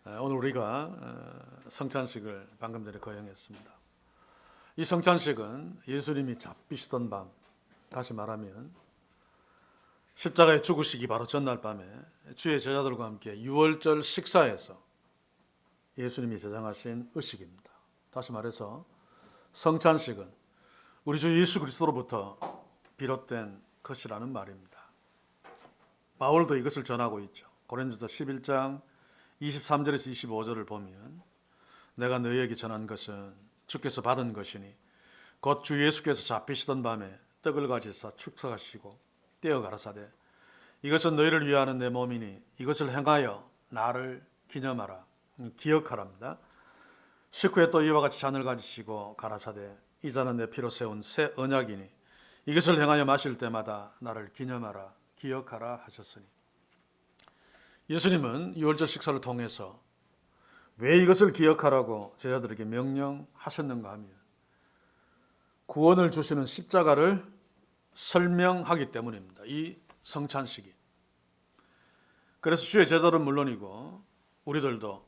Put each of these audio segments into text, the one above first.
오늘 우리가 성찬식을 방금 전에 거행했습니다. 이 성찬식은 예수님이 잡히시던 밤, 다시 말하면 십자가에 죽으시기 바로 전날 밤에 주의 제자들과 함께 유월절 식사에서 예수님이 제정하신 의식입니다. 다시 말해서 성찬식은 우리 주 예수 그리스도로부터 비롯된 것이라는 말입니다. 바울도 이것을 전하고 있죠. 고린도서 11장 23절에서 25절을 보면 내가 너희에게 전한 것은 주께서 받은 것이니 곧 주 예수께서 잡히시던 밤에 떡을 가지사 축사하시고 떼어 가라사대 이것은 너희를 위하는 내 몸이니 이것을 행하여 나를 기념하라 기억하랍니다. 식후에 또 이와 같이 잔을 가지시고 가라사대 이 잔은 내 피로 세운 새 언약이니 이것을 행하여 마실 때마다 나를 기념하라 기억하라 하셨으니 예수님은 유월절 식사를 통해서 왜 이것을 기억하라고 제자들에게 명령하셨는가 하면 구원을 주시는 십자가를 설명하기 때문입니다. 이 성찬식이. 그래서 주의 제자들은 물론이고 우리들도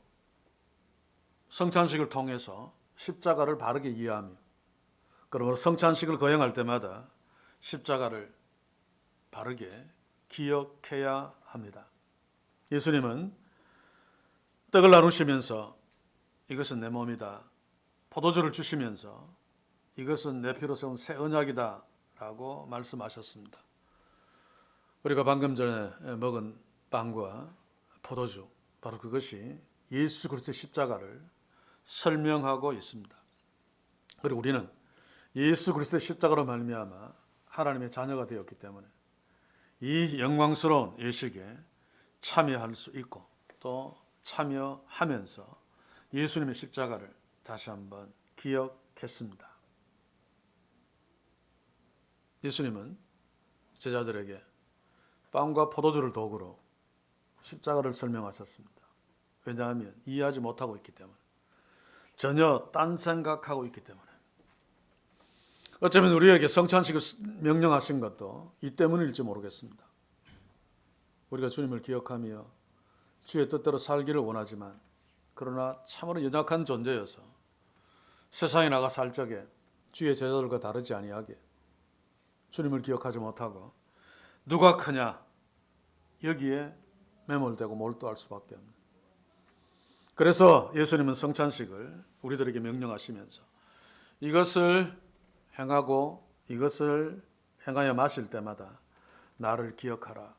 성찬식을 통해서 십자가를 바르게 이해하며 그러므로 성찬식을 거행할 때마다 십자가를 바르게 기억해야 합니다. 예수님은 떡을 나누시면서 이것은 내 몸이다. 포도주를 주시면서 이것은 내 피로 세운 새 언약이다 라고 말씀하셨습니다. 우리가 방금 전에 먹은 빵과 포도주 바로 그것이 예수 그리스도의 십자가를 설명하고 있습니다. 그리고 우리는 예수 그리스도의 십자가로 말미암아 하나님의 자녀가 되었기 때문에 이 영광스러운 예식에 참여할 수 있고 또 참여하면서 예수님의 십자가를 다시 한번 기억했습니다. 예수님은 제자들에게 빵과 포도주를 도구로 십자가를 설명하셨습니다. 왜냐하면 이해하지 못하고 있기 때문에 전혀 딴 생각하고 있기 때문에 어쩌면 우리에게 성찬식을 명령하신 것도 이 때문일지 모르겠습니다. 우리가 주님을 기억하며 주의 뜻대로 살기를 원하지만 그러나 참으로 연약한 존재여서 세상에 나가 살 적에 주의 제자들과 다르지 아니하게 주님을 기억하지 못하고 누가 크냐 여기에 매몰되고 몰두할 수밖에 없는. 그래서 예수님은 성찬식을 우리들에게 명령하시면서 이것을 행하고 이것을 행하여 마실 때마다 나를 기억하라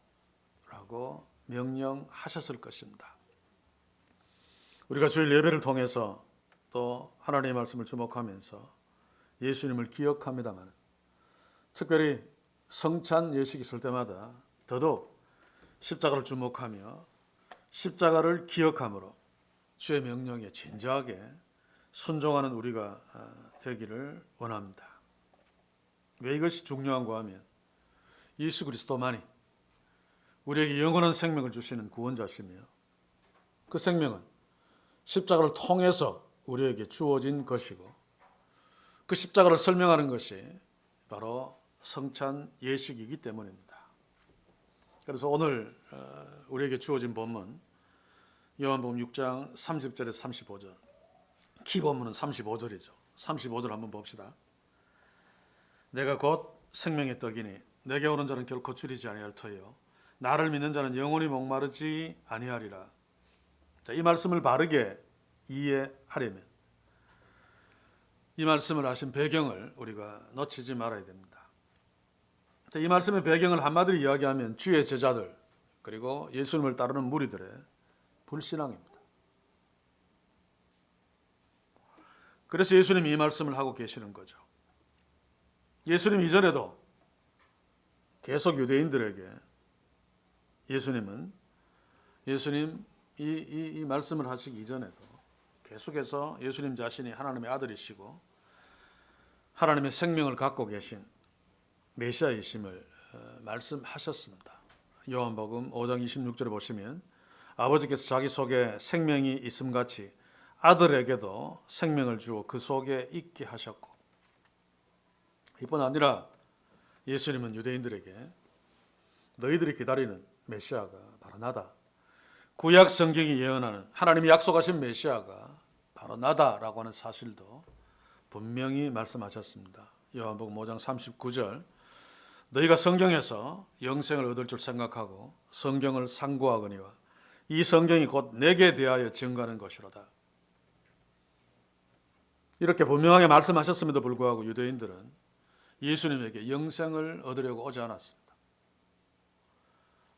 라고 명령하셨을 것입니다. 우리가 주일 예배를 통해서 또 하나님의 말씀을 주목하면서 예수님을 기억합니다만 특별히 성찬 예식이 있을 때마다 더더욱 십자가를 주목하며 십자가를 기억함으로 주의 명령에 진지하게 순종하는 우리가 되기를 원합니다. 왜 이것이 중요한가 하면 예수 그리스도만이 우리에게 영원한 생명을 주시는 구원자시며 그 생명은 십자가를 통해서 우리에게 주어진 것이고 그 십자가를 설명하는 것이 바로 성찬 예식이기 때문입니다. 그래서 오늘 우리에게 주어진 본문 요한복음 6장 30절에서 35절 키 본문은 35절이죠. 35절 한번 봅시다. 내가 곧 생명의 떡이니 내게 오는 자는 결코 줄이지 아니할 터이요 나를 믿는 자는 영원히 목마르지 아니하리라. 자, 이 말씀을 바르게 이해하려면 이 말씀을 하신 배경을 우리가 놓치지 말아야 됩니다. 자, 이 말씀의 배경을 한마디로 이야기하면 주의 제자들 그리고 예수님을 따르는 무리들의 불신앙입니다. 그래서 예수님이 이 말씀을 하고 계시는 거죠. 예수님 이전에도 계속 유대인들에게 예수님 이 말씀을 하시기 이전에도 계속해서 예수님 자신이 하나님의 아들이시고 하나님의 생명을 갖고 계신 메시아이심을 말씀하셨습니다. 요한복음 5장 26절에 보시면 아버지께서 자기 속에 생명이 있음같이 아들에게도 생명을 주어 그 속에 있게 하셨고 이뿐 아니라 예수님은 유대인들에게 너희들이 기다리는 메시아가 바로 나다. 구약 성경이 예언하는 하나님이 약속하신 메시아가 바로 나다라고 하는 사실도 분명히 말씀하셨습니다. 요한복음 5장 39절, 너희가 성경에서 영생을 얻을 줄 생각하고 성경을 상고하거니와 이 성경이 곧 내게 대하여 증거하는 것이로다. 이렇게 분명하게 말씀하셨음에도 불구하고 유대인들은 예수님에게 영생을 얻으려고 오지 않았습니다.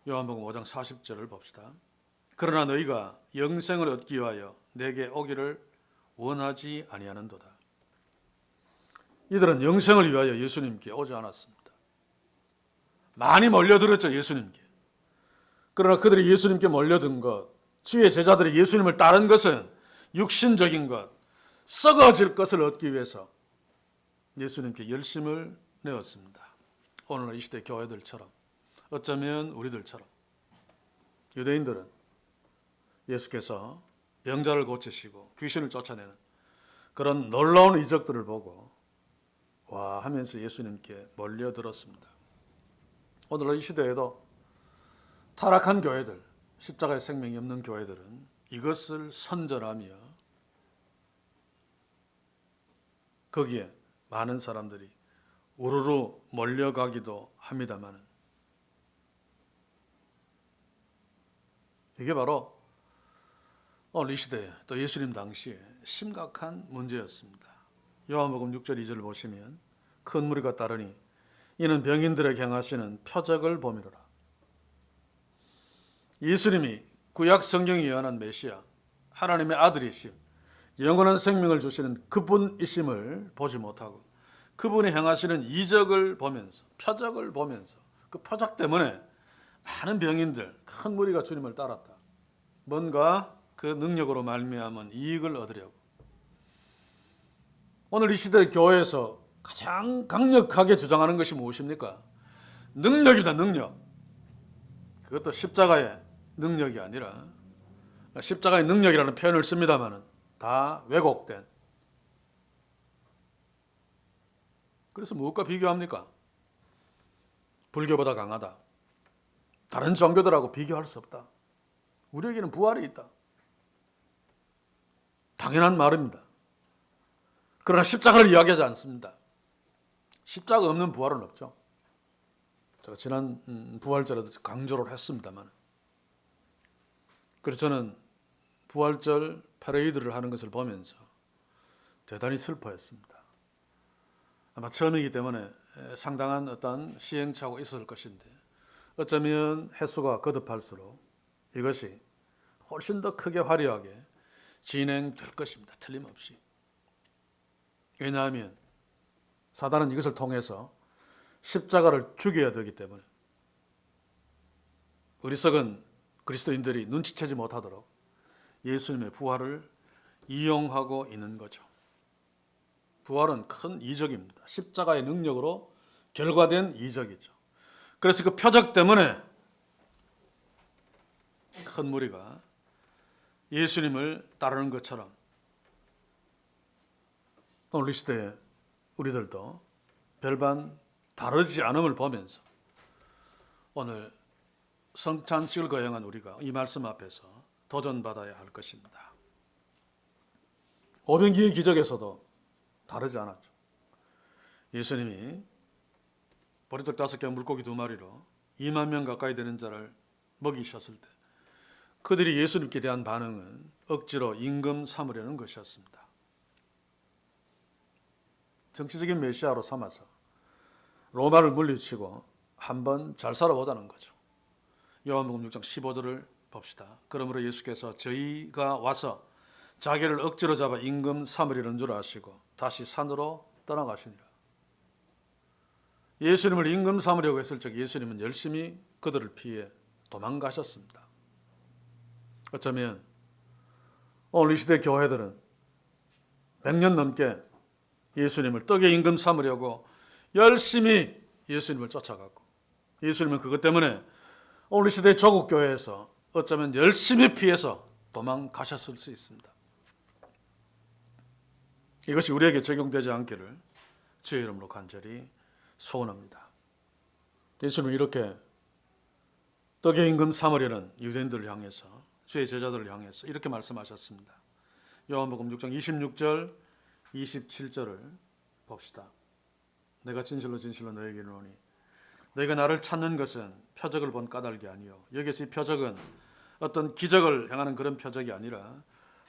요한복음 5장 40절을 봅시다. 그러나 너희가 영생을 얻기 위하여 내게 오기를 원하지 아니하는도다. 이들은 영생을 위하여 예수님께 오지 않았습니다. 많이 몰려들었죠, 예수님께. 그러나 그들이 예수님께 몰려든 것, 주의 제자들이 예수님을 따른 것은 육신적인 것, 썩어질 것을 얻기 위해서 예수님께 열심을 내었습니다. 오늘날 이 시대 교회들처럼, 어쩌면 우리들처럼 유대인들은 예수께서 병자를 고치시고 귀신을 쫓아내는 그런 놀라운 이적들을 보고 와 하면서 예수님께 몰려들었습니다. 오늘날 이 시대에도 타락한 교회들, 십자가의 생명이 없는 교회들은 이것을 선전하며 거기에 많은 사람들이 우르르 몰려가기도 합니다만 이게 바로 오늘 이 시대에 또 예수님 당시에 심각한 문제였습니다. 요한복음 6절 2절을 보시면 큰 무리가 따르니 이는 병인들에게 행하시는 표적을 보미로라. 예수님이 구약 성경이 예언한 메시아, 하나님의 아들이심, 영원한 생명을 주시는 그분이심을 보지 못하고 그분이 행하시는 이적을 보면서, 표적을 보면서 그 표적 때문에 많은 병인들, 큰 무리가 주님을 따랐다. 뭔가 그 능력으로 말미암은 이익을 얻으려고. 오늘 이 시대 교회에서 가장 강력하게 주장하는 것이 무엇입니까? 능력이다, 능력. 그것도 십자가의 능력이 아니라 십자가의 능력이라는 표현을 씁니다마는 다 왜곡된. 그래서 무엇과 비교합니까? 불교보다 강하다. 다른 종교들하고 비교할 수 없다. 우리에게는 부활이 있다. 당연한 말입니다. 그러나 십자가를 이야기하지 않습니다. 십자가 없는 부활은 없죠. 제가 지난 부활절에도 강조를 했습니다만, 그래서 저는 부활절 패러디를 하는 것을 보면서 대단히 슬퍼했습니다. 아마 처음이기 때문에 상당한 어떤 시행착오가 있었을 것인데 어쩌면 횟수가 거듭할수록 이것이 훨씬 더 크게 화려하게 진행될 것입니다. 틀림없이. 왜냐하면 사단은 이것을 통해서 십자가를 죽여야 되기 때문에 어리석은 그리스도인들이 눈치채지 못하도록 예수님의 부활을 이용하고 있는 거죠. 부활은 큰 이적입니다. 십자가의 능력으로 결과된 이적이죠. 그래서 그 표적 때문에 큰 무리가 예수님을 따르는 것처럼 오늘 이 시대에 우리들도 별반 다르지 않음을 보면서 오늘 성찬식을 거행한 우리가 이 말씀 앞에서 도전받아야 할 것입니다. 오병기의 기적에서도 다르지 않았죠. 예수님이 보리떡 5개 물고기 2마리로 2만 명 가까이 되는 자를 먹이셨을 때 그들이 예수님께 대한 반응은 억지로 임금 삼으려는 것이었습니다. 정치적인 메시아로 삼아서 로마를 물리치고 한번 잘 살아보자는 거죠. 요한복음 6장 15절을 봅시다. 그러므로 예수께서 저희가 와서 자기를 억지로 잡아 임금 삼으려는 줄 아시고 다시 산으로 떠나가시니라. 예수님을 임금 삼으려고 했을 적 예수님은 열심히 그들을 피해 도망가셨습니다. 어쩌면 오늘 이 시대 교회들은 100년 넘게 예수님을 떡의 임금 삼으려고 열심히 예수님을 쫓아갔고 예수님은 그것 때문에 오늘 이 시대 조국 교회에서 어쩌면 열심히 피해서 도망가셨을 수 있습니다. 이것이 우리에게 적용되지 않기를 주의 이름으로 간절히 소원합니다. 예수님은 이렇게 떡의 임금 삼으려는 유대인들을 향해서 주의 제자들을 향해서 이렇게 말씀하셨습니다. 요한복음 6장 26절 27절을 봅시다. 내가 진실로 진실로 너에게 이르노니 너희가 나를 찾는 것은 표적을 본 까닭이 아니요. 여기서 이 표적은 어떤 기적을 행하는 그런 표적이 아니라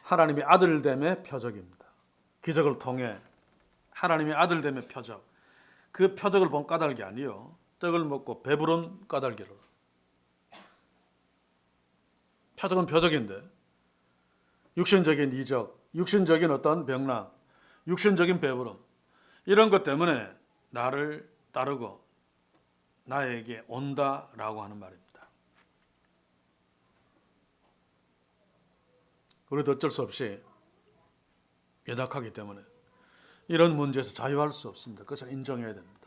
하나님의 아들됨의 표적입니다. 기적을 통해 하나님의 아들됨의 표적, 그 표적을 본 까닭이 아니요. 떡을 먹고 배부른 까닭이로다. 표적은 표적인데 육신적인 이적, 육신적인 어떤 병랑, 육신적인 배부름 이런 것 때문에 나를 따르고 나에게 온다라고 하는 말입니다. 우리도 어쩔 수 없이 연약하기 때문에 이런 문제에서 자유할 수 없습니다. 그것을 인정해야 됩니다.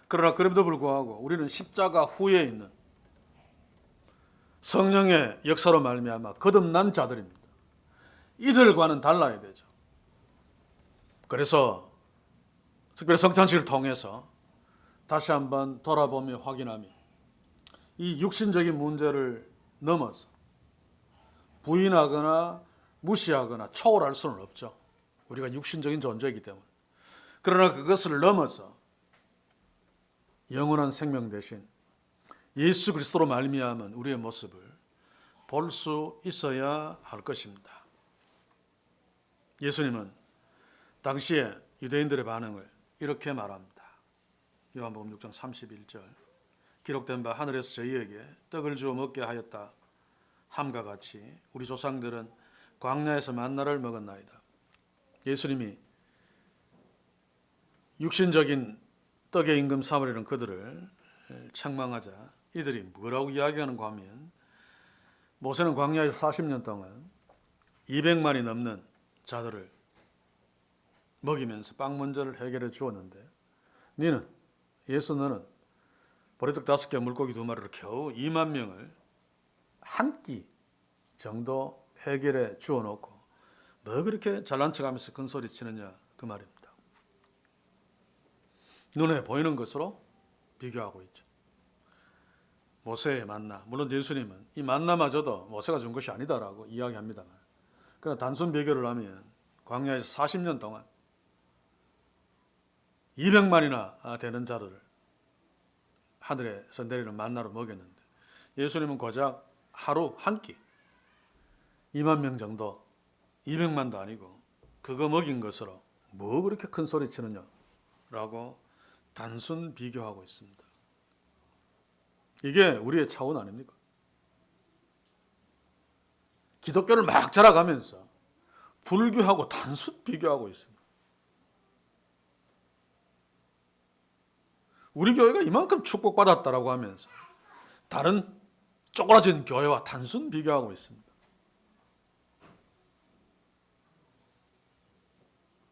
그러나 그럼에도 불구하고 우리는 십자가 후에 있는 성령의 역사로 말미암아 거듭난 자들입니다. 이들과는 달라야 되죠. 그래서 특별히 성찬식을 통해서 다시 한번 돌아보며 확인하며 이 육신적인 문제를 넘어서 부인하거나 무시하거나 초월할 수는 없죠. 우리가 육신적인 존재이기 때문에. 그러나 그것을 넘어서 영원한 생명 대신 예수 그리스도로 말미암은 우리의 모습을 볼 수 있어야 할 것입니다. 예수님은 당시에 유대인들의 반응을 이렇게 말합니다. 요한복음 6장 31절 기록된 바 하늘에서 저희에게 떡을 주어 먹게 하였다 함과 같이 우리 조상들은 광야에서 만나를 먹었나이다. 예수님이 육신적인 떡의 임금 삼으려는 그들을 책망하자 이들이 뭐라고 이야기하는가 하면 모세는 광야에서 40년 동안 200만이 넘는 자들을 먹이면서 빵 문제를 해결해 주었는데 너는 보리떡 5개 물고기 2마리로 겨우 2만 명을 한 끼 정도 해결해 주어놓고 뭐 그렇게 잘난 척하면서 큰 소리 치느냐 그 말입니다. 눈에 보이는 것으로 비교하고 있죠. 모세의 만나, 물론 예수님은 이 만나마저도 모세가 준 것이 아니다라고 이야기합니다만 그러나 단순 비교를 하면 광야에서 40년 동안 200만이나 되는 자들을 하늘에서 내리는 만나로 먹였는데 예수님은 고작 하루 한 끼 2만 명 정도 200만도 아니고 그거 먹인 것으로 뭐 그렇게 큰 소리 치느냐라고 단순 비교하고 있습니다. 이게 우리의 차원 아닙니까? 기독교를 막 자라가면서 불교하고 단순 비교하고 있습니다. 우리 교회가 이만큼 축복받았다라고 하면서 다른 쪼그라진 교회와 단순 비교하고 있습니다.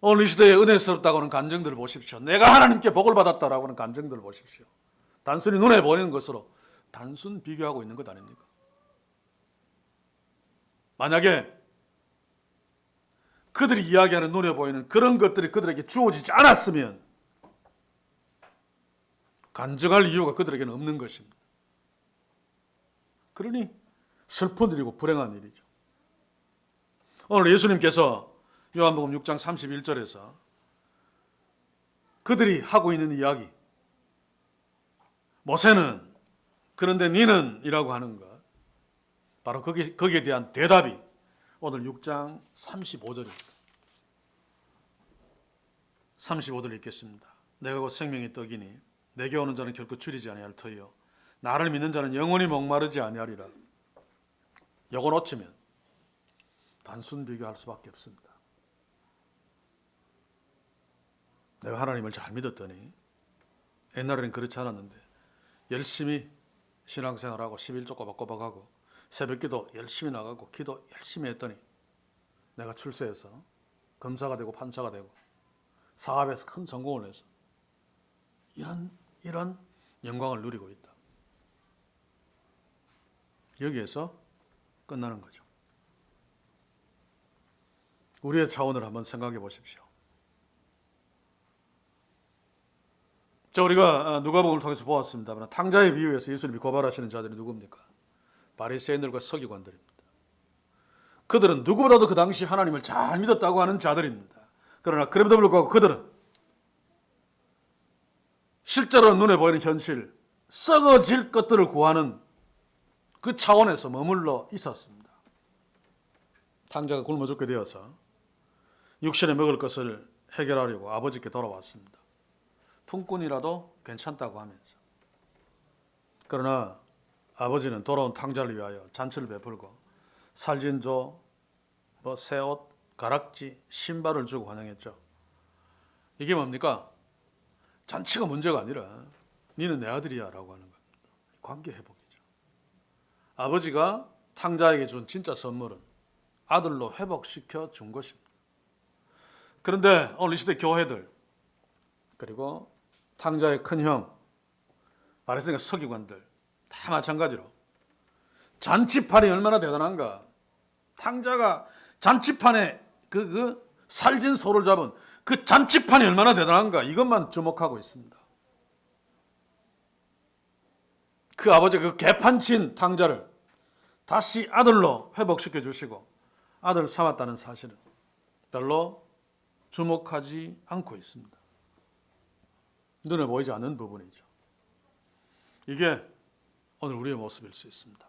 오늘 이 시대에 은혜스럽다고 하는 간증들을 보십시오. 내가 하나님께 복을 받았다라고 하는 간증들을 보십시오. 단순히 눈에 보이는 것으로 단순 비교하고 있는 것 아닙니까? 만약에 그들이 이야기하는 눈에 보이는 그런 것들이 그들에게 주어지지 않았으면 간증할 이유가 그들에게는 없는 것입니다. 그러니 슬픈 일이고 불행한 일이죠. 오늘 예수님께서 요한복음 6장 31절에서 그들이 하고 있는 이야기 모세는 그런데 니는 이라고 하는 것 바로 거기에 대한 대답이 오늘 6장 35절입니다. 35절 읽겠습니다. 내가 곧 생명의 떡이니 내게 오는 자는 결코 줄이지 아니할 터이요 나를 믿는 자는 영원히 목마르지 아니하리라. 요거 놓치면 단순 비교할 수밖에 없습니다. 내가 하나님을 잘 믿었더니 옛날에는 그렇지 않았는데 열심히 신앙생활하고 11조 꼬박꼬박하고 새벽기도 열심히 나가고 기도 열심히 했더니 내가 출세해서 검사가 되고 판사가 되고 사업에서 큰 성공을 해서 이런 영광을 누리고 있다. 여기에서 끝나는 거죠. 우리의 차원을 한번 생각해 보십시오. 자, 우리가 누가복음을 통해서 보았습니다만 탕자의 비유에서 예수님이 고발하시는 자들이 누굽니까? 바리새인들과 서기관들입니다. 그들은 누구보다도 그 당시 하나님을 잘 믿었다고 하는 자들입니다. 그러나 그럼에도 불구하고 그들은 실제로 눈에 보이는 현실, 썩어질 것들을 구하는 그 차원에서 머물러 있었습니다. 탕자가 굶어 죽게 되어서 육신에 먹을 것을 해결하려고 아버지께 돌아왔습니다. 품꾼이라도 괜찮다고 하면서. 그러나 아버지는 돌아온 탕자를 위하여 잔치를 베풀고 살진조, 새 옷, 가락지, 신발을 주고 환영했죠. 이게 뭡니까? 잔치가 문제가 아니라 니는 내 아들이야 라고 하는 겁니다. 관계 회복이죠. 아버지가 탕자에게 준 진짜 선물은 아들로 회복시켜 준 것입니다. 그런데 오늘 이 시대 교회들, 그리고 탕자의 큰형, 바리새인과 서기관들 다 마찬가지로 잔치판이 얼마나 대단한가. 탕자가 잔치판에 그 살진 소를 잡은 그 잔치판이 얼마나 대단한가, 이것만 주목하고 있습니다. 그 아버지 그 개판친 탕자를 다시 아들로 회복시켜 주시고 아들 삼았다는 사실은 별로 주목하지 않고 있습니다. 눈에 보이지 않는 부분이죠. 이게 오늘 우리의 모습일 수 있습니다.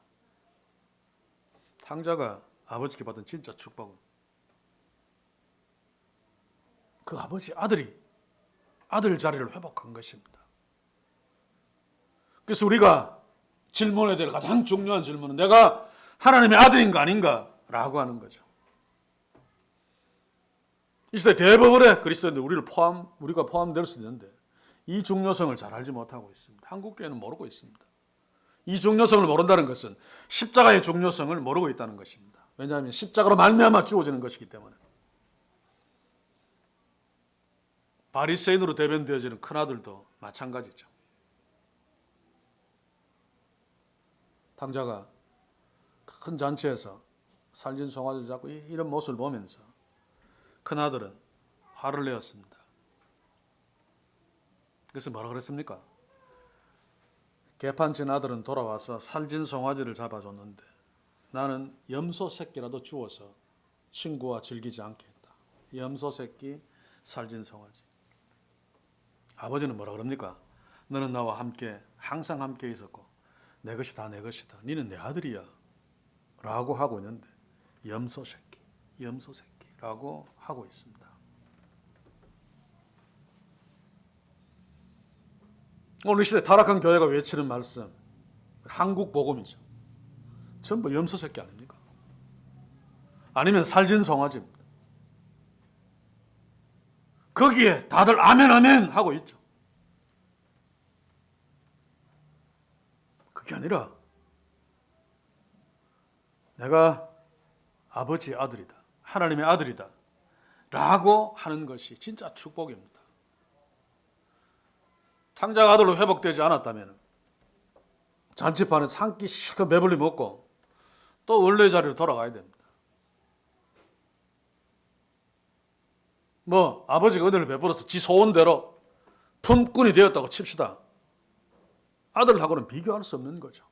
탕자가 아버지께 받은 진짜 축복은 그 아버지 아들이 아들 자리를 회복한 것입니다. 그래서 우리가 질문해야 될 가장 중요한 질문은 내가 하나님의 아들인가 아닌가 라고 하는 거죠. 이 시대 대부분의 그리스도인들 우리가 포함될 수 있는데 이 중요성을 잘 알지 못하고 있습니다. 한국교회는 모르고 있습니다. 이 중요성을 모른다는 것은 십자가의 중요성을 모르고 있다는 것입니다. 왜냐하면 십자가로 말미암아 주어지는 것이기 때문에. 바리새인으로 대변되어지는 큰아들도 마찬가지죠. 탕자가 큰 잔치에서 살진 송아지를 잡고 이런 모습을 보면서 큰아들은 화를 내었습니다. 그래서 뭐라 그랬습니까? 개판친 아들은 돌아와서 살진 송아지를 잡아줬는데 나는 염소 새끼라도 주워서 친구와 즐기지 않겠다. 염소 새끼, 살진 송아지. 아버지는 뭐라 그럽니까? 너는 나와 함께 항상 함께 있었고 내 것이 다 내 것이다. 너는 내 아들이야 라고 하고 있는데 염소 새끼라고 하고 있습니다. 오늘 이 시대 타락한 교회가 외치는 말씀, 한국 복음이죠. 전부 염소 새끼 아닙니까? 아니면 살진 송아지입니다. 거기에 다들 아멘 아멘 하고 있죠. 그게 아니라 내가 아버지의 아들이다, 하나님의 아들이다 라고 하는 것이 진짜 축복입니다. 탕자가 아들로 회복되지 않았다면 잔치판에서 한 끼 실컷 배불리 먹고 또 원래 자리로 돌아가야 됩니다. 아버지가 은혜를 베풀어서 지 소원대로 품꾼이 되었다고 칩시다. 아들하고는 비교할 수 없는 거죠.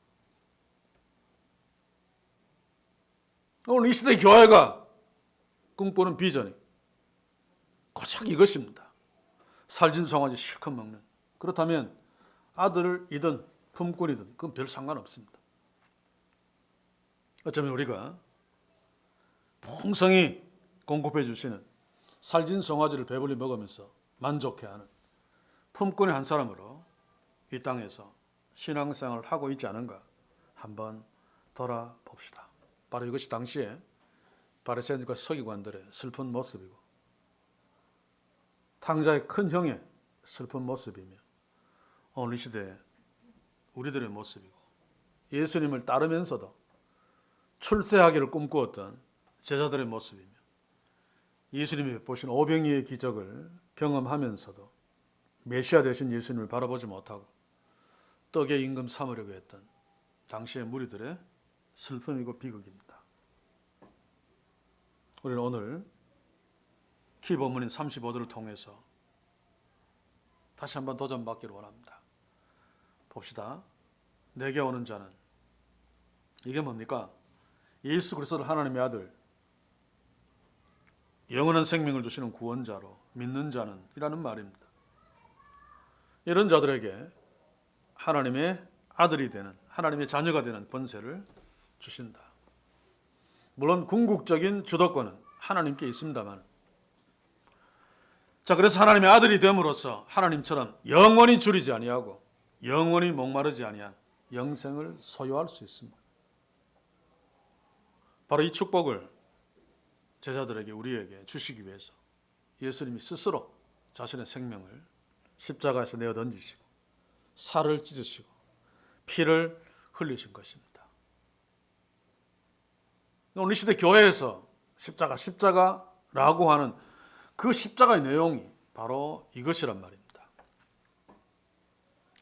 오늘 이 시대 교회가 꿈꾸는 비전이 고작 이것입니다. 살진 송아지 실컷 먹는. 그렇다면 아들이든 품꾼이든 그건 별 상관없습니다. 어쩌면 우리가 풍성히 공급해 주시는 살진 송아지를 배불리 먹으면서 만족해하는 품꾼의 한 사람으로 이 땅에서 신앙생활을 하고 있지 않은가 한번 돌아봅시다. 바로 이것이 당시에 바리새인과 서기관들의 슬픈 모습이고 탕자의 큰 형의 슬픈 모습이며 오늘 이 시대에 우리들의 모습이고 예수님을 따르면서도 출세하기를 꿈꾸었던 제자들의 모습이며 예수님이 보신 오병이의 기적을 경험하면서도 메시아 되신 예수님을 바라보지 못하고 떡의 임금 삼으려고 했던 당시의 무리들의 슬픔이고 비극입니다. 우리는 오늘 키 본문인 35절을 통해서 다시 한번 도전받기를 원합니다. 봅시다. 내게 오는 자는 이게 뭡니까? 예수 그리스도를 하나님의 아들, 영원한 생명을 주시는 구원자로 믿는 자는 이라는 말입니다. 이런 자들에게 하나님의 아들이 되는, 하나님의 자녀가 되는 권세를 주신다. 물론 궁극적인 주도권은 하나님께 있습니다만, 자, 그래서 하나님의 아들이 됨으로써 하나님처럼 영원히 줄이지 아니하고 영원히 목마르지 아니한 영생을 소유할 수 있습니다. 바로 이 축복을 제자들에게, 우리에게 주시기 위해서 예수님이 스스로 자신의 생명을 십자가에서 내어 던지시고 살을 찢으시고 피를 흘리신 것입니다. 오늘 이 시대 교회에서 십자가라고 하는 그 십자가의 내용이 바로 이것이란 말입니다.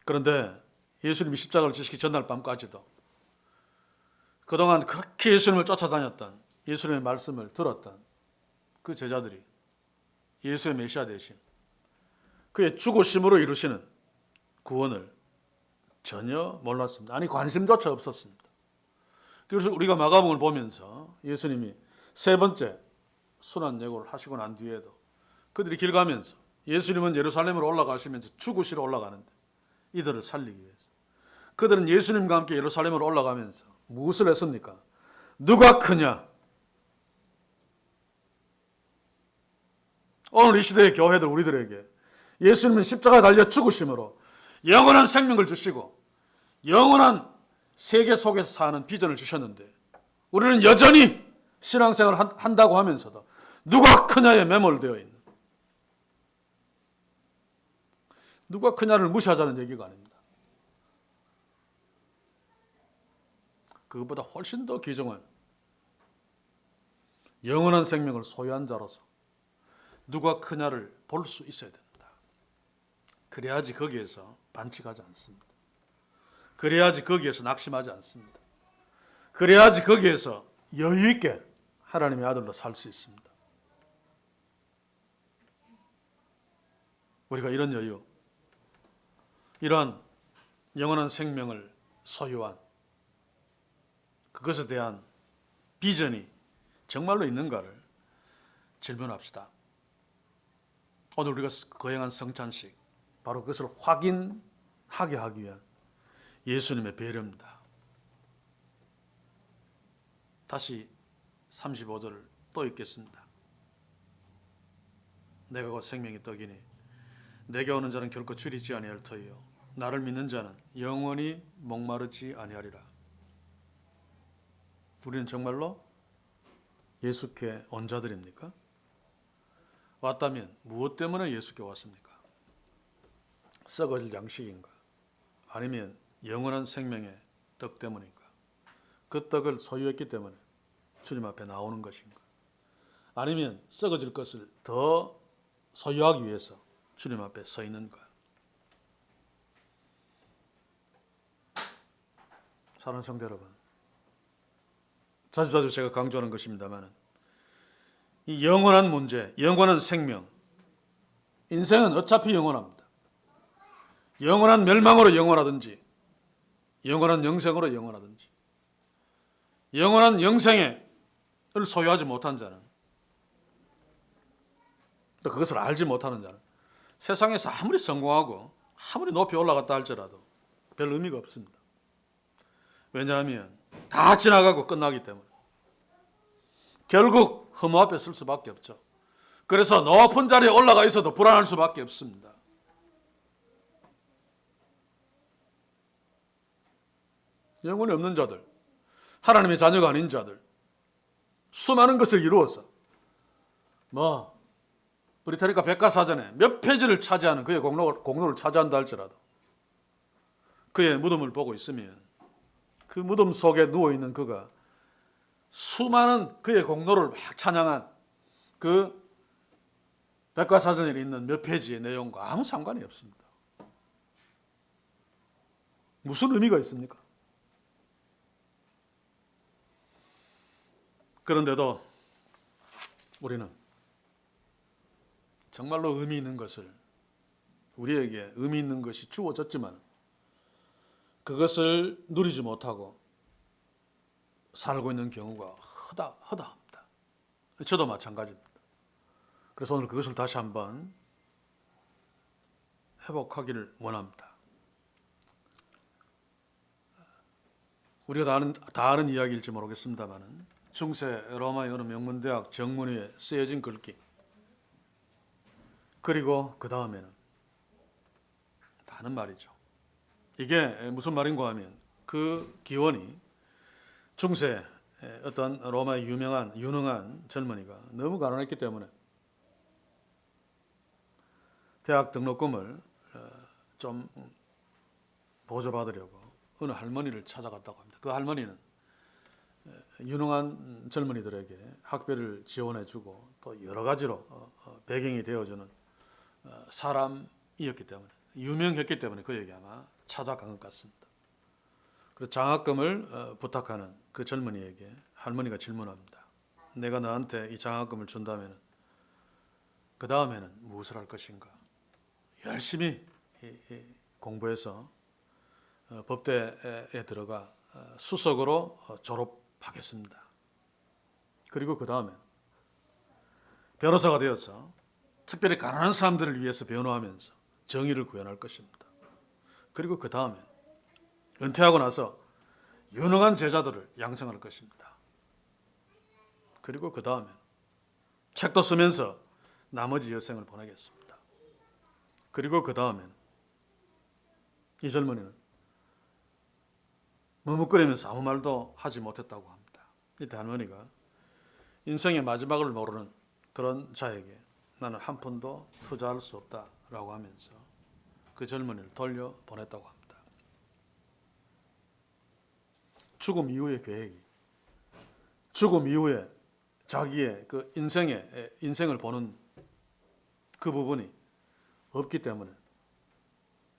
그런데 예수님이 십자가를 지시기 전날 밤까지도 그동안 그렇게 예수님을 쫓아다녔던, 예수님의 말씀을 들었던 그 제자들이 예수의 메시아 되심, 그의 죽으심으로 이루시는 구원을 전혀 몰랐습니다. 아니, 관심조차 없었습니다. 그래서 우리가 마가복음을 보면서 예수님이 세 번째 순환 예고를 하시고 난 뒤에도 그들이 길 가면서, 예수님은 예루살렘으로 올라가시면서 죽으시러 올라가는데 이들을 살리기 위해서 그들은 예수님과 함께 예루살렘으로 올라가면서 무엇을 했습니까? 누가 크냐? 오늘 이 시대의 교회들, 우리들에게 예수님은 십자가에 달려 죽으심으로 영원한 생명을 주시고 영원한 세계 속에서 사는 비전을 주셨는데, 우리는 여전히 신앙생활을 한다고 하면서도 누가 크냐에 매몰되어 있는, 누가 크냐를 무시하자는 얘기가 아닙니다. 그것보다 훨씬 더 귀중한 영원한 생명을 소유한 자로서 누가 크냐를 볼 수 있어야 됩니다. 그래야지 거기에서 반칙하지 않습니다. 그래야지 거기에서 낙심하지 않습니다. 그래야지 거기에서 여유 있게 하나님의 아들로 살 수 있습니다. 우리가 이런 여유, 이러한 영원한 생명을 소유한 그것에 대한 비전이 정말로 있는가를 질문합시다. 오늘 우리가 거행한 성찬식, 바로 그것을 확인하게 하기 위한 예수님의 배려입니다. 다시 35절을 또 읽겠습니다. 내가 곧 생명의 떡이니 내게 오는 자는 결코 줄이지 아니할 터이요 나를 믿는 자는 영원히 목마르지 아니하리라. 우리는 정말로 예수께 온 자들입니까? 왔다면 무엇 때문에 예수께 왔습니까? 썩어질 양식인가? 아니면 영원한 생명의 떡 때문인가? 그 떡을 소유했기 때문에 주님 앞에 나오는 것인가? 아니면 썩어질 것을 더 소유하기 위해서 주님 앞에 서 있는가? 사랑하는 성도 여러분, 자주 제가 강조하는 것입니다만, 이 영원한 문제, 영원한 생명, 인생은 어차피 영원합니다. 영원한 멸망으로 영원하든지 영원한 영생으로 영원하든지, 영원한 영생을 소유하지 못한 자는, 또 그것을 알지 못하는 자는 세상에서 아무리 성공하고 아무리 높이 올라갔다 할지라도 별 의미가 없습니다. 왜냐하면 다 지나가고 끝나기 때문에 결국 허무 앞에 설 수밖에 없죠. 그래서 높은 자리에 올라가 있어도 불안할 수밖에 없습니다. 영혼이 없는 자들, 하나님의 자녀가 아닌 자들, 수많은 것을 이루어서 브리타니카 백과사전에 몇 페이지를 차지하는 그의 공로를 차지한다 할지라도 그의 무덤을 보고 있으면 그 무덤 속에 누워있는 그가 수많은 그의 공로를 막 찬양한 그 백과사전에 있는 몇 페이지의 내용과 아무 상관이 없습니다. 무슨 의미가 있습니까? 그런데도 우리는 정말로 의미 있는 것을, 우리에게 의미 있는 것이 주어졌지만 그것을 누리지 못하고 살고 있는 경우가 허다합니다. 저도 마찬가지입니다. 그래서 오늘 그것을 다시 한번 회복하기를 원합니다. 우리가 다 아는 이야기일지 모르겠습니다만 중세 로마의 어느 명문대학 정문위에 쓰여진 글귀, 그리고 그 다음에는 다른 말이죠. 이게 무슨 말인가 하면 그 기원이 중세 어떤 로마의 유능한 젊은이가 너무 가난했기 때문에 대학 등록금을 좀 보조받으려고 어느 할머니를 찾아갔다고 합니다. 그 할머니는 유능한 젊은이들에게 학비를 지원해주고 또 여러 가지로 배경이 되어주는 사람이었기 때문에, 유명했기 때문에 그에게 아마 찾아간 것 같습니다. 그래서 장학금을 부탁하는 그 젊은이에게 할머니가 질문합니다. 내가 너한테 이 장학금을 준다면 그 다음에는 무엇을 할 것인가? 열심히 공부해서 법대에 들어가 수석으로 졸업하겠습니다. 그리고 그 다음에 변호사가 되어서 특별히 가난한 사람들을 위해서 변호하면서 정의를 구현할 것입니다. 그리고 그 다음에 은퇴하고 나서 유능한 제자들을 양성할 것입니다. 그리고 그 다음에 책도 쓰면서 나머지 여생을 보내겠습니다. 그리고 그 다음엔 이 젊은이는 머뭇거리면서 아무 말도 하지 못했다고 합니다. 이때 할머니가 인생의 마지막을 모르는 그런 자에게 나는 한 푼도 투자할 수 없다라고 하면서 그 젊은이를 돌려보냈다고 합니다. 죽음 이후의 계획이, 죽음 이후에 자기의 그 인생을 보는 그 부분이 없기 때문에,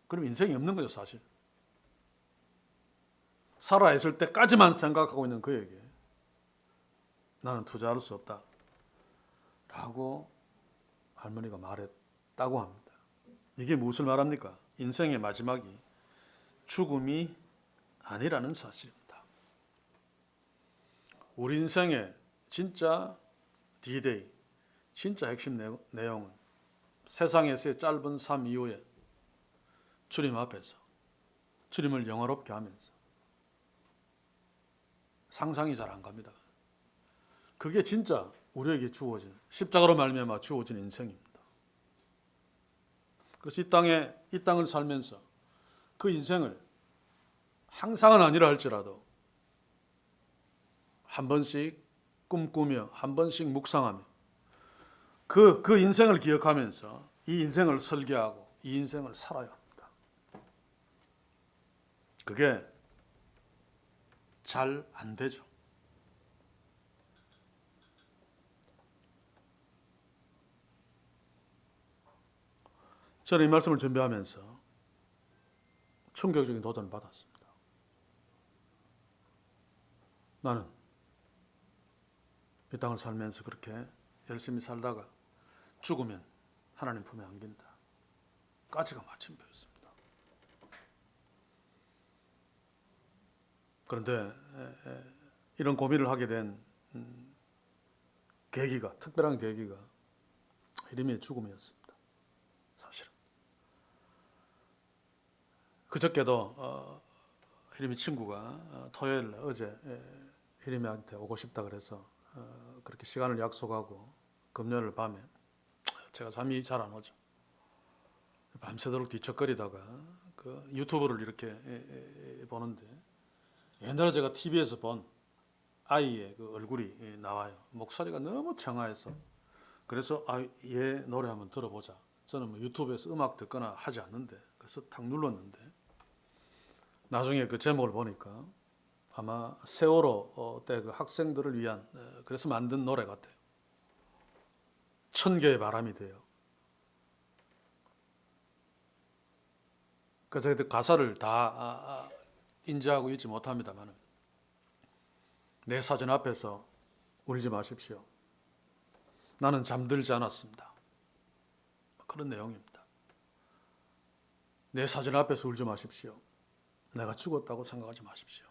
그럼 인생이 없는 거죠, 사실. 살아있을 때까지만 생각하고 있는 그에게 나는 투자할 수 없다 라고 할머니가 말했다고 합니다. 이게 무엇을 말합니까? 인생의 마지막이 죽음이 아니라는 사실입니다. 우리 인생의 진짜 D-Day, 진짜 핵심 내용은 세상에서의 짧은 삶 이후에 주님 앞에서 주님을 영화롭게 하면서, 상상이 잘 안 갑니다. 그게 진짜 우리에게 주어진, 십자가로 말미암아 주어진 인생입니다. 그래서 이 땅을 살면서 그 인생을 항상은 아니라 할지라도 한 번씩 꿈꾸며 한 번씩 묵상하며 그 인생을 기억하면서 이 인생을 설계하고 이 인생을 살아야 합니다. 그게 잘 안 되죠. 저는 이 말씀을 준비하면서 충격적인 도전을 받았습니다. 나는 이 땅을 살면서 그렇게 열심히 살다가 죽으면 하나님 품에 안긴다. 까지가 마침표였습니다. 그런데 이런 고민을 하게 된 계기가, 특별한 계기가 히림의 죽음이었습니다. 사실은. 그저께도 히림이 친구가 토요일 어제 히림이한테 오고 싶다 그래서 그렇게 시간을 약속하고 금요일 밤에 제가 잠이 잘 안 오죠. 밤새도록 뒤척거리다가 그 유튜브를 이렇게 보는데 옛날에 제가 TV에서 본 아이의 그 얼굴이 나와요. 목소리가 너무 청아해서 그래서 얘 노래 한번 들어보자. 저는 뭐 유튜브에서 음악 듣거나 하지 않는데 그래서 탁 눌렀는데 나중에 그 제목을 보니까 아마 세월호 때 그 학생들을 위한 그래서 만든 노래 같아요. 1000개의 바람이 돼요. 그래서 가사를 다 인지하고 있지 못합니다만 내 사진 앞에서 울지 마십시오. 나는 잠들지 않았습니다. 그런 내용입니다. 내 사진 앞에서 울지 마십시오. 내가 죽었다고 생각하지 마십시오.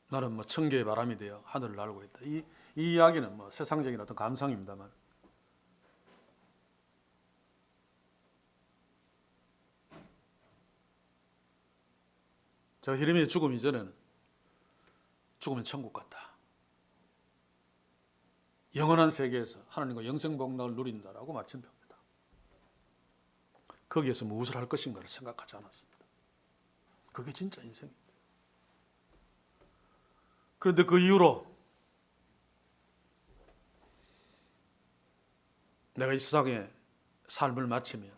나는 뭐 1000개의 바람이 되어 하늘을 날고 있다. 이 이야기는 뭐 세상적인 어떤 감상입니다만 제가 히레미야 죽음 이전에는 죽으면 천국 간다, 영원한 세계에서 하나님과 영생복락을 누린다라고 마침표입니다. 거기에서 무엇을 할 것인가를 생각하지 않았습니다. 그게 진짜 인생입니다. 그런데 그 이후로 내가 이 세상에 삶을 마치면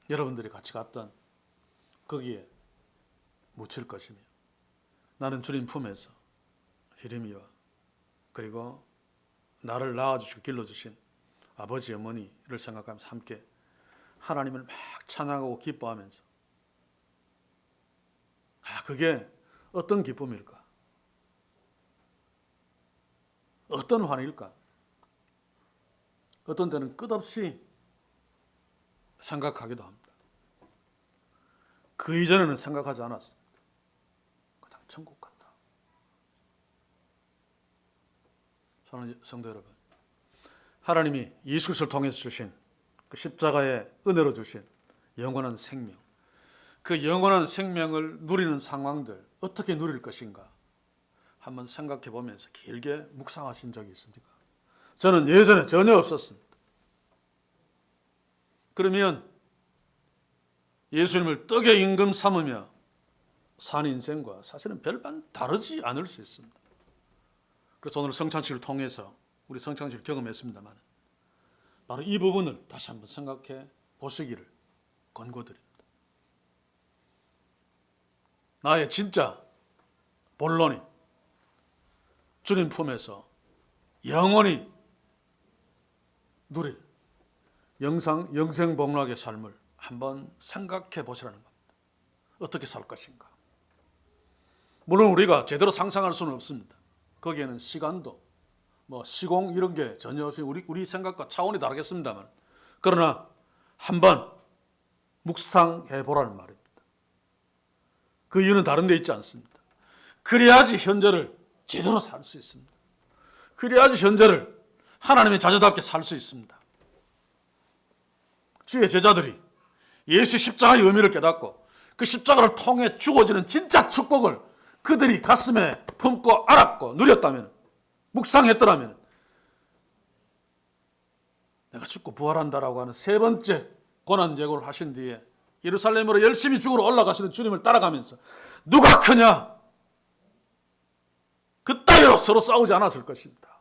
여러분들이 같이 갔던 거기에 묻힐 것이며, 나는 주님 품에서 히레미야와 그리고 나를 낳아주시고 길러주신 아버지 어머니를 생각하면서 함께 하나님을 막 찬양하고 기뻐하면서, 그게 어떤 기쁨일까? 어떤 환희일까? 어떤 때는 끝없이 생각하기도 합니다. 그 이전에는 생각하지 않았습니다. 그냥 천국 간다. 사랑하는 성도 여러분, 하나님이 예수 그리스도를 통해서 주신 그 십자가의 은혜로 주신 영원한 생명, 그 영원한 생명을 누리는 상황들 어떻게 누릴 것인가 한번 생각해 보면서 길게 묵상하신 적이 있습니까? 저는 예전에 전혀 없었습니다. 그러면 예수님을 떡의 임금 삼으며 산 인생과 사실은 별반 다르지 않을 수 있습니다. 그래서 오늘 성찬식을 통해서 우리 성찬식을 경험했습니다만 바로 이 부분을 다시 한번 생각해 보시기를 권고드립니다. 나의 진짜 본론이 주님 품에서 영원히 누릴 영생복락의 삶을 한번 생각해 보시라는 겁니다. 어떻게 살 것인가. 물론 우리가 제대로 상상할 수는 없습니다. 거기에는 시간도 시공 이런 게 전혀 없이 우리 생각과 차원이 다르겠습니다만, 그러나 한번 묵상해 보라는 말입니다. 그 이유는 다른 데 있지 않습니다. 그래야지 현재를 제대로 살 수 있습니다. 그래야지 현재를 하나님의 자녀답게 살 수 있습니다. 주의 제자들이 예수 십자가의 의미를 깨닫고 그 십자가를 통해 주어지는 진짜 축복을 그들이 가슴에 품고 알았고 누렸다면, 묵상했더라면, 내가 죽고 부활한다라고 하는 세 번째 고난 예고를 하신 뒤에 예루살렘으로 열심히 죽으러 올라가시는 주님을 따라가면서 누가 크냐, 그 따위로 서로 싸우지 않았을 것입니다.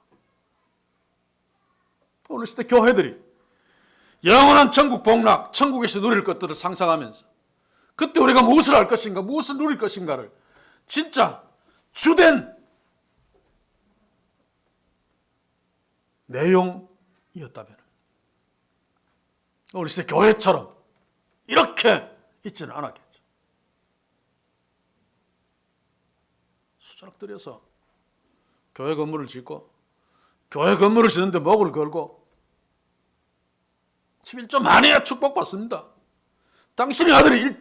오늘 시대 교회들이 영원한 천국 복락, 천국에서 누릴 것들을 상상하면서 그때 우리가 무엇을 할 것인가, 무엇을 누릴 것인가를 진짜 주된 내용이었다면 우리 시대 교회처럼 이렇게 있지는 않았겠죠. 수천억 들여서 교회 건물을 짓고 교회 건물을 짓는데 목을 걸고 11조 많이 해야 축복받습니다. 당신의 아들이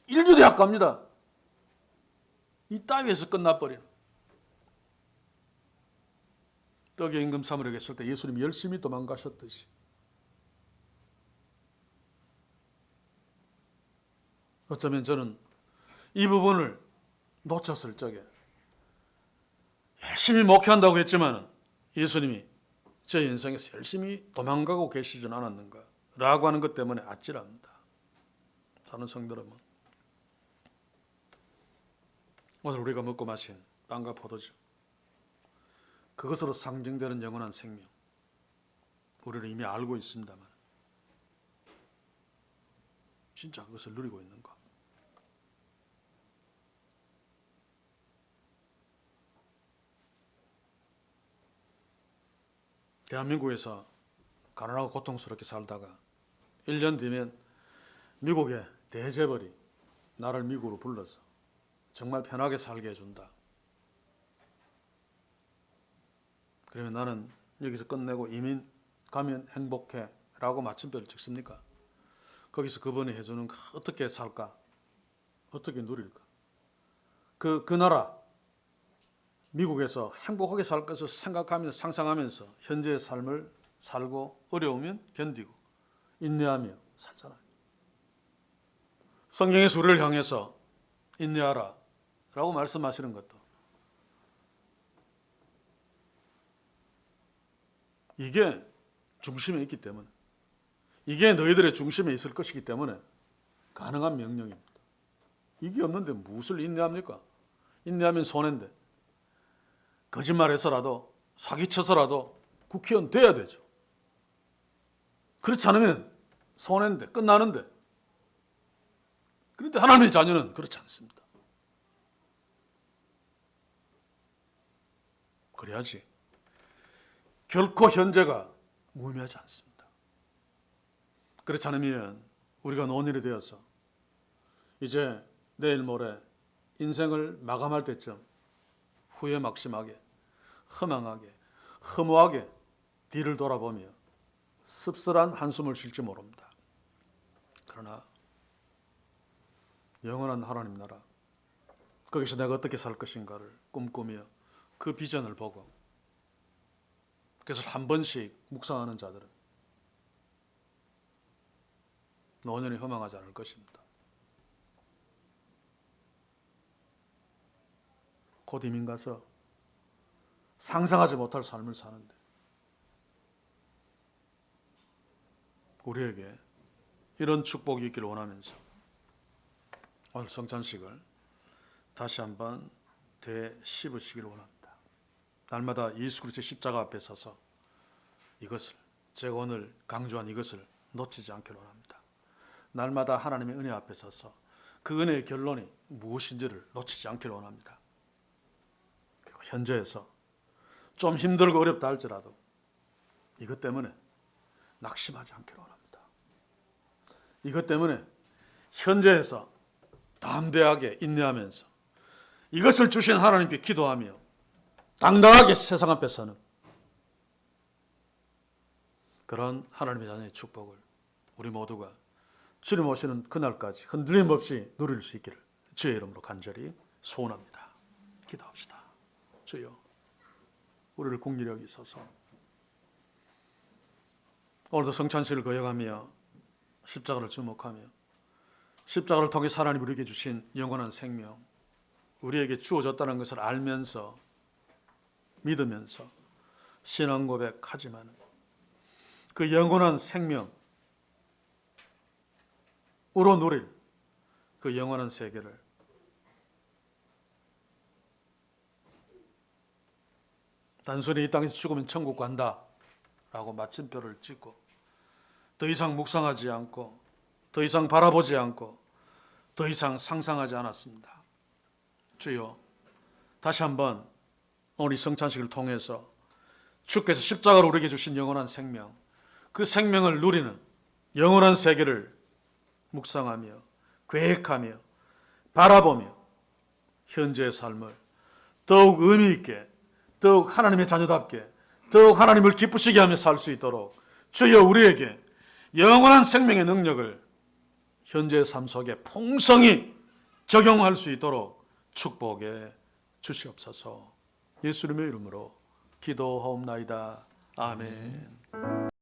인류대학 갑니다. 이 따위에서 끝나버리는. 떡의 임금 삼으려 했을 때 예수님이 열심히 도망가셨듯이 어쩌면 저는 이 부분을 놓쳤을 적에 열심히 목회한다고 했지만 예수님이 제 인생에서 열심히 도망가고 계시진 않았는가 라고 하는 것 때문에 아찔합니다. 사는 성도 여러분, 오늘 우리가 먹고 마신 빵과 포도주, 그것으로 상징되는 영원한 생명, 우리는 이미 알고 있습니다만 진짜 그것을 누리고 있는가? 대한민국에서 가난하고 고통스럽게 살다가 1년 뒤면 미국의 대재벌이 나를 미국으로 불러서 정말 편하게 살게 해준다. 그러면 나는 여기서 끝내고 이민 가면 행복해 라고 마침표를 찍습니까? 거기서 그분이 해주는 거 어떻게 살까? 어떻게 누릴까? 그 나라 미국에서 행복하게 살 것을 생각하면서 상상하면서 현재의 삶을 살고 어려우면 견디고 인내하며 살잖아요. 성경에서 우리를 향해서 인내하라, 라고 말씀하시는 것도 이게 중심에 있기 때문에, 이게 너희들의 중심에 있을 것이기 때문에 가능한 명령입니다. 이게 없는데 무엇을 인내합니까? 인내하면 손해인데, 거짓말해서라도 사기쳐서라도 국회의원 돼야 되죠. 그렇지 않으면 손해인데, 끝나는데. 그런데 하나님의 자녀는 그렇지 않습니다. 그래야지 결코 현재가 무의미하지 않습니다. 그렇지 않으면 우리가 노년이 되어서 이제 내일 모레 인생을 마감할 때쯤 후회막심하게, 허망하게, 허무하게 뒤를 돌아보며 씁쓸한 한숨을 쉴지 모릅니다. 그러나 영원한 하나님 나라, 거기서 내가 어떻게 살 것인가를 꿈꾸며 그 비전을 보고 그것을 한 번씩 묵상하는 자들은 노년이 허망하지 않을 것입니다. 곧 이민 가서 상상하지 못할 삶을 사는데 우리에게 이런 축복이 있기를 원하면서 오늘 성찬식을 다시 한번 되씹으시기를 원합니다. 날마다 예수 그리스도의 십자가 앞에 서서 이것을, 제가 오늘 강조한 이것을 놓치지 않기를 원합니다. 날마다 하나님의 은혜 앞에 서서 그 은혜의 결론이 무엇인지를 놓치지 않기를 원합니다. 그리고 현재에서 좀 힘들고 어렵다 할지라도 이것 때문에 낙심하지 않기를 원합니다. 이것 때문에 현재에서 담대하게 인내하면서 이것을 주신 하나님께 기도하며 당당하게 세상 앞에 서는 그런 하나님의 자녀의 축복을 우리 모두가 주님 오시는 그날까지 흔들림 없이 누릴 수 있기를 주의 이름으로 간절히 소원합니다. 기도합시다. 주여, 우리를 긍휼히 여기소서. 오늘도 성찬식을 거역하며 십자가를 주목하며 십자가를 통해 하나님이 우리에게 주신 영원한 생명, 우리에게 주어졌다는 것을 알면서 믿으면서 신앙 고백하지만 그 영원한 생명으로 누릴 그 영원한 세계를 단순히 이 땅에서 죽으면 천국 간다 라고 마침표를 찍고 더 이상 묵상하지 않고 더 이상 바라보지 않고 더 이상 상상하지 않았습니다. 주여, 다시 한번 오늘 이 성찬식을 통해서 주께서 십자가로 우리에게 주신 영원한 생명, 그 생명을 누리는 영원한 세계를 묵상하며 계획하며 바라보며 현재의 삶을 더욱 의미 있게, 더욱 하나님의 자녀답게, 더욱 하나님을 기쁘시게 하며 살 수 있도록 주여 우리에게 영원한 생명의 능력을 현재의 삶 속에 풍성히 적용할 수 있도록 축복해 주시옵소서. 예수님의 이름으로 기도하옵나이다. 아멘.